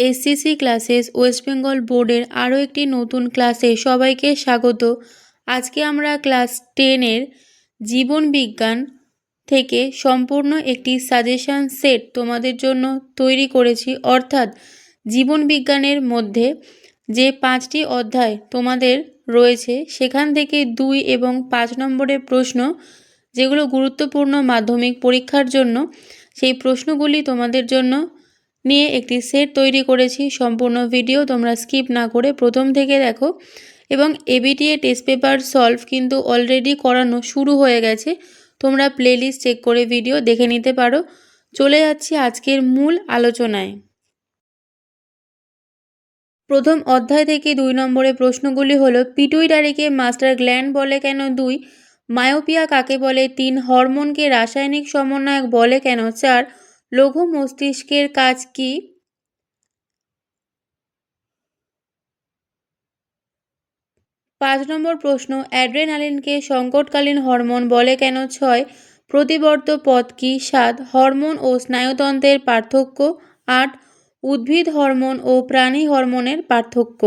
SCC classes West Bengal বোর্ডের আরও একটি নতুন ক্লাসে সবাইকে স্বাগত। আজকে আমরা ক্লাস 10-এর জীবন বিজ্ঞান থেকে সম্পূর্ণ একটি সাজেশন সেট তোমাদের জন্য তৈরি করেছি। অর্থাৎ জীবন বিজ্ঞানের মধ্যে যে 5টি অধ্যায় তোমাদের রয়েছে সেখান থেকে 2 এবং 5 নম্বরের প্রশ্ন যেগুলো গুরুত্বপূর্ণ মাধ্যমিক পরীক্ষার জন্য, সেই প্রশ্নগুলি তোমাদের জন্য নিয়ে একটি সেট তৈরি করেছি। সম্পূর্ণ ভিডিও তোমরা স্কিপ না করে প্রথম থেকে দেখো। এবং এবিটিএ টেস্ট পেপার সলভ কিন্তু অলরেডি করানো শুরু হয়ে গেছে, তোমরা প্লেলিস্ট চেক করে ভিডিও দেখে নিতে পারো। চলে যাচ্ছি আজকের মূল আলোচনায়। প্রথম অধ্যায় থেকে 2 নম্বরের প্রশ্নগুলি হলো: পিটুইটারিকে মাস্টার গ্ল্যান্ড বলে কেন? 2, মায়োপিয়া কাকে বলে? 3, হরমোনকে রাসায়নিক সমন্বয়ক বলে কেন? 4, লঘু মস্তিষ্কের কাজ কি? 5 নম্বর প্রশ্ন: অ্যাড্রেনালিনকে সংকটকালীন হরমোন বলে কেন? 6, প্রতিবর্ত পথ কি? 7, হরমোন ও স্নায়ুতন্ত্রের পার্থক্য? 8, উদ্ভিদ হরমোন ও প্রাণী হরমোনের পার্থক্য।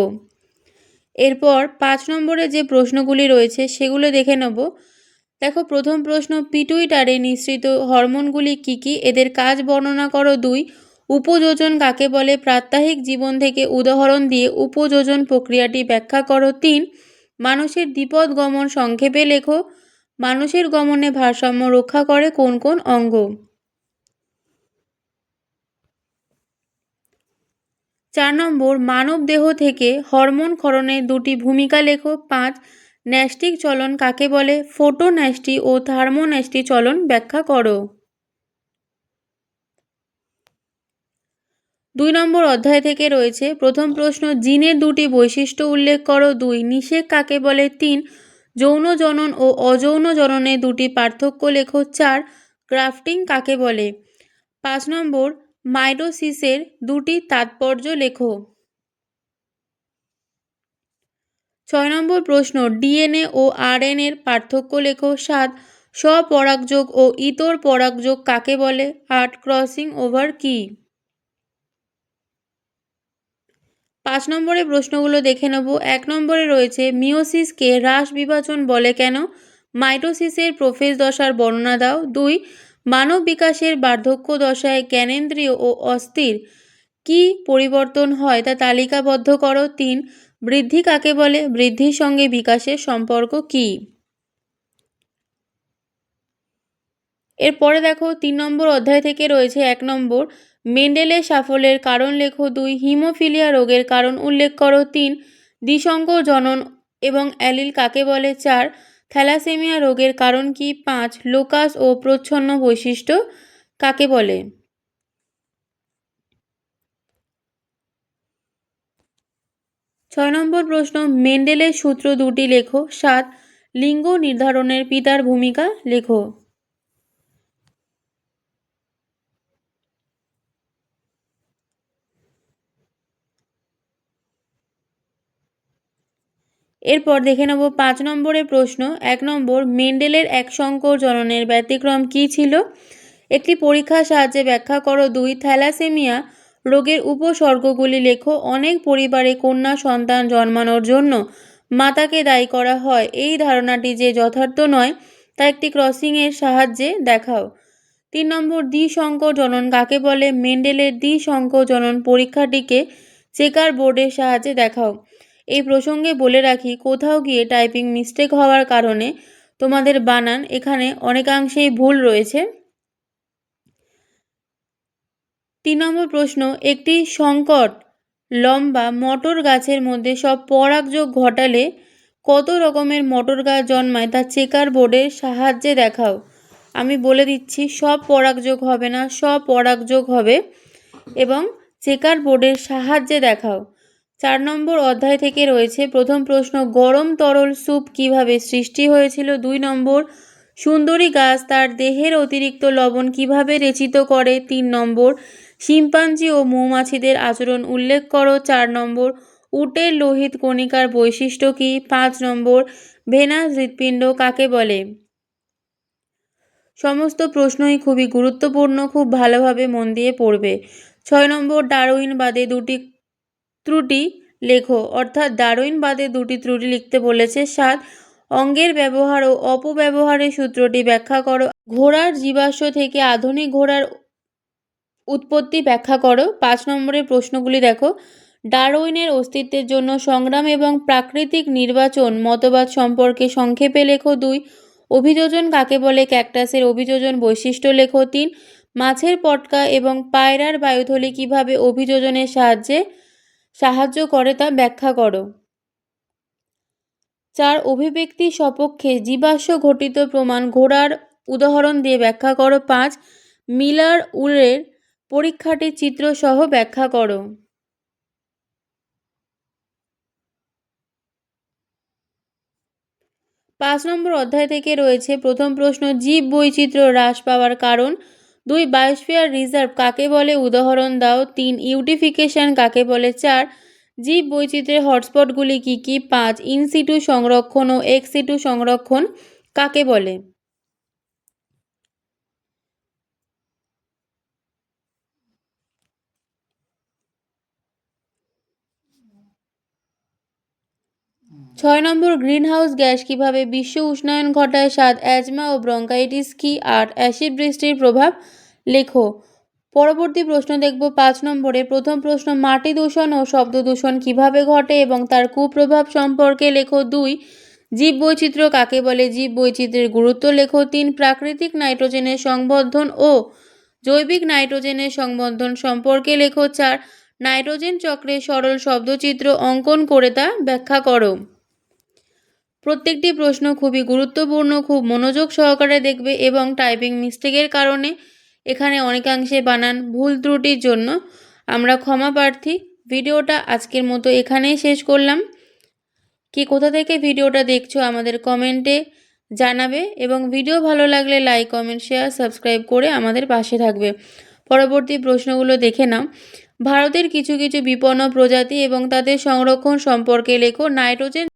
এরপর 5 নম্বরে যে প্রশ্নগুলি রয়েছে সেগুলো দেখে নেব। দেখো, প্রথম প্রশ্ন: পিটুইটারি নিঃসৃত হরমোনগুলি কি কি? এদের কাজ বর্ণনা করো। 2, উপযোজন কাকে বলে? প্রাত্যহিক জীবন থেকে উদাহরণ দিয়ে উপযোজন প্রক্রিয়াটি ব্যাখ্যা করো। 3, মানুষের দ্বিপদ গমন সংক্ষেপে লেখো। মানুষের গমনে ভারসাম্য রক্ষা করে কোন কোন অঙ্গ? 4 নম্বর: মানব দেহ থেকে হরমোন ক্ষরণের 2টি ভূমিকা লেখো। 5, ন্যষ্টিক চলন কাকে বলে? ফোটোন্যষ্টি ও থার্মোন্যষ্টি চলন ব্যাখ্যা করো। 2 নম্বর অধ্যায় থেকে রয়েছে প্রথম প্রশ্ন: জিনের 2টি বৈশিষ্ট্য উল্লেখ করো। 2, নিষেক কাকে বলে? 3, যৌন জনন ও অযৌন জননের 2টি পার্থক্য লেখো। 4, গ্রাফটিং কাকে বলে? 5 নম্বর: মাইটোসিসের 2টি তাৎপর্য লেখো। 6 নম্বর প্রশ্ন: ডিএনএ ও আরএনএর পার্থক্য লেখো। 7, স্বপরাগযোগ ও ইতর পরাগযোগ কাকে বলে? 8, ক্রসিং ওভার কি? 5 নম্বরের প্রশ্নগুলো দেখে নেব। 1 নম্বরে রয়েছে মিওসিসকে হ্রাস বিভাজন বলে কেন? মাইটোসিসের প্রোফেজ দশার বর্ণনা দাও। 2, মানব বিকাশের বার্ধক্য দশায় জ্ঞানেন্দ্রিয় ও অস্থির কি পরিবর্তন হয় তা তালিকাবদ্ধ করো। 3, বৃদ্ধি কাকে বলে? বৃদ্ধির সঙ্গে বিকাশের সম্পর্ক কি? এরপরে দেখো 3 নম্বর অধ্যায় থেকে রয়েছে 1 নম্বর: মেন্ডেলের সাফল্যের কারণ লেখো। 2, হিমোফিলিয়া রোগের কারণ উল্লেখ করো। 3, দ্বিসংকর জনন এবং অ্যালিল কাকে বলে? 4, থ্যালাসেমিয়া রোগের কারণ কি? 5, লোকাস ও প্রচ্ছন্ন বৈশিষ্ট্য কাকে বলে? 6 নম্বর প্রশ্ন: মেন্ডেলের সূত্র 2টি লেখো। 7, লিঙ্গ নির্ধারণের পিতার ভূমিকা লেখো। এরপর দেখে নেব 5 নম্বরের প্রশ্ন। 1 নম্বর: মেন্ডেলের একসংকর জননের ব্যতিক্রম কী ছিল? একটি পরীক্ষার সাহায্যে ব্যাখ্যা করো। 2, থ্যালাসেমিয়া রোগের উপসর্গগুলি লেখো। অনেক পরিবারে কন্যা সন্তান জন্মানোর জন্য মাতাকে দায়ী করা হয়, এই ধারণাটি যে যথার্থ নয় তা একটি ক্রসিংয়ের সাহায্যে দেখাও। 3 নম্বর: দ্বিসংকর জনন কাকে বলে? মেন্ডেলের দ্বিসংকর জনন পরীক্ষাটিকে চেকার বোর্ডের সাহায্যে দেখাও। এই প্রসঙ্গে বলে রাখি, কোথাও গিয়ে টাইপিং মিস্টেক হওয়ার কারণে তোমাদের বানান এখানে অনেকাংশেই ভুল রয়েছে। 3 নম্বর প্রশ্ন: একটি সংকট লম্বা মটর গাছের মধ্যে সব পরাগযোগ ঘটালে কত রকমের মটর গাছ জন্মায় তা চেকার বোর্ডের সাহায্যে দেখাও। আমি বলে দিচ্ছি, সব পরাগযোগ হবে না, সব পরাগযোগ হবে এবং চেকার বোর্ডের সাহায্যে দেখাও। 4 নম্বর অধ্যায় থেকে রয়েছে প্রথম প্রশ্ন: গরম তরল স্যুপ কিভাবে সৃষ্টি হয়েছিল? 2 নম্বর: সুন্দরী গাছ তার দেহের অতিরিক্ত লবণ কিভাবে রেচিত করে? 3 নম্বর: শিম্পাঞ্জি ও মৌমাছিদের আচরণ উল্লেখ করো। 4 নম্বর: উটের লোহিত কণিকার বৈশিষ্ট্য কি? 5 নম্বর: ভেনাস হৃৎপিণ্ড কাকে বলে? সমস্ত প্রশ্নই খুবই গুরুত্বপূর্ণ, খুব ভালোভাবে মন দিয়ে পড়বে। 6 নম্বর, ডারউইনবাদে দুটি ত্রুটি লেখো, অর্থাৎ ডারউইনবাদে দুটি ত্রুটি লিখতে বলেছে। 7, অঙ্গের ব্যবহার ও অপব্যবহারের সূত্রটি ব্যাখ্যা করো। ঘোড়ার জীবাশ্ম থেকে আধুনিক ঘোড়ার উৎপত্তি ব্যাখ্যা করো। 5 নম্বরের প্রশ্নগুলি দেখো। ডারউইনের অস্তিত্বের জন্য সংগ্রাম এবং প্রাকৃতিক নির্বাচন মতবাদ সম্পর্কে সংক্ষেপে লেখো। 2, অভিযোজন কাকে বলে, ক্যাকটাসের অভিযোজন বৈশিষ্ট্য লেখো। 3, মাছের পটকা এবং পায়রার বায়ুথলি কিভাবে অভিযোজনের সাহায্য করে তা ব্যাখ্যা করো। 4, অভিব্যক্তি সপক্ষে জীবাশ্ম ঘটিত প্রমাণ ঘোড়ার উদাহরণ দিয়ে ব্যাখ্যা করো। 5, মিলার উলের পরীক্ষাটির চিত্র সহ ব্যাখ্যা করো। 5 নম্বর অধ্যায় থেকে রয়েছে প্রথম প্রশ্ন, জীব বৈচিত্র্য হ্রাস পাওয়ার কারণ। 2, বায়োস্ফিয়ার রিজার্ভ কাকে বলে, উদাহরণ দাও। 3, ইউটিফিকেশন কাকে বলে। 4, জীব বৈচিত্র্যের হটস্পটগুলি কী কী। 5, ইনসিটু সংরক্ষণ ও এক্সিটু সংরক্ষণ কাকে বলে। ছয় নম্বর, গ্রিনহাউস গ্যাস কিভাবে বিশ্ব উষ্ণায়ন ঘটায়। 7, অ্যাজমা ও ব্রঙ্কাইটিস কি। 8, অ্যাসিড বৃষ্টির প্রভাব লেখো। পরবর্তী প্রশ্ন দেখব 5 নম্বরে। প্রথম প্রশ্ন, মাটি দূষণ ও শব্দ দূষণ কিভাবে ঘটে এবং তার কুপ্রভাব সম্পর্কে লেখো। 2, জীব বৈচিত্র্য কাকে বলে, জীব বৈচিত্র্যের গুরুত্ব লেখো। 3, প্রাকৃতিক নাইট্রোজেনের সংবন্ধন ও জৈবিক নাইট্রোজেনের সংবন্ধন সম্পর্কে লেখো। 4, নাইট্রোজেন চক্রের সরল শব্দচিত্র অঙ্কন করে তা ব্যাখ্যা করো। প্রত্যেকটি প্রশ্ন খুবই গুরুত্বপূর্ণ, খুব মনোযোগ সহকারে দেখবে এবং টাইপিং মিস্টেকের কারণে এখানে অনেকাংশে বানান ভুল ত্রুটির জন্য আমরা ক্ষমা প্রার্থী। ভিডিওটা আজকের মতো এখানেই শেষ করলাম। কি কোথা থেকে ভিডিওটা দেখছো আমাদের কমেন্টে জানাবে এবং ভিডিও ভালো লাগলে লাইক, কমেন্ট, শেয়ার, সাবস্ক্রাইব করে আমাদের পাশে থাকবে। পরবর্তী প্রশ্নগুলো দেখে নাও। ভারতের কিছু কিছু বিপন্ন প্রজাতি এবং তাদের সংরক্ষণ সম্পর্কে লেখো। নাইট্রোজেন